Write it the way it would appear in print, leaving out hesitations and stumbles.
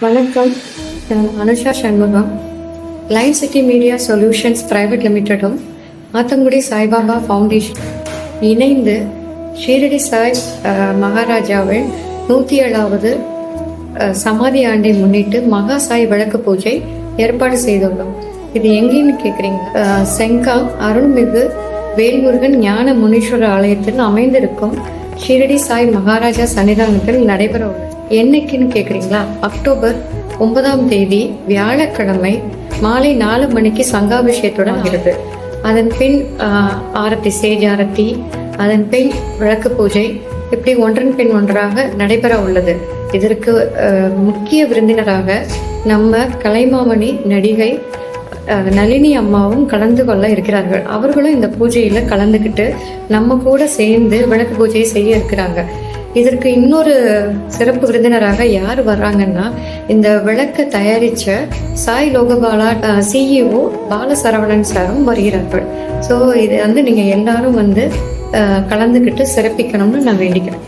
வணக்கம். நான் Anusha Shanmugam. Line City Media Solutions Private லிமிடெடும் ஆத்தங்குடி சாய்பாபா ஃபவுண்டேஷன் இணைந்து ஷீரடி சாய் மகாராஜாவின் 107வது சமாதி ஆண்டை முன்னிட்டு மகா சாய் விளக்கு பூஜை ஏற்பாடு செய்துள்ளோம். இது எங்கேன்னு கேட்குறீங்க? செங்காம் அருள்மிகு வேல்முருகன் ஞான முனீஸ்வரர் ஆலயத்தில் அமைந்திருக்கும் ஷீரடி சாய் மகாராஜா சன்னிதானத்தில் நடைபெற உள்ளது. என்னைக்குன்னு கேட்குறீங்களா? அக்டோபர் 9ஆம் தேதி வியாழக்கிழமை மாலை 4 மணிக்கு சங்காபிஷேகத்துடன் ஆகிறது. அதன் பின் ஆரத்தி, சேஜ் ஆரத்தி, அதன் பின் விளக்கு பூஜை, இப்படி ஒன்றன் பின் ஒன்றாக நடைபெற உள்ளது. இதற்கு முக்கிய விருந்தினராக நம்ம கலைமாமணி நடிகை நளினி அம்மாவும் கலந்து கொள்ள இருக்கிறார்கள். அவர்களும் இந்த பூஜையில கலந்துக்கிட்டு நம்ம கூட சேர்ந்து விளக்கு பூஜையை செய்ய இருக்கிறாங்க. இதற்கு இன்னொரு சிறப்பு விருந்தினராக யார் வர்றாங்கன்னா, இந்த விளக்கை தயாரிச்ச சாய் லோகபாலா சிஇஓ பாலசரவணன் சாரும் வருகிறார்கள். ஸோ இது நீங்க எல்லாரும் கலந்துக்கிட்டு சிறப்பிக்கணும்னு நான் வேண்டிக்கிறேன்.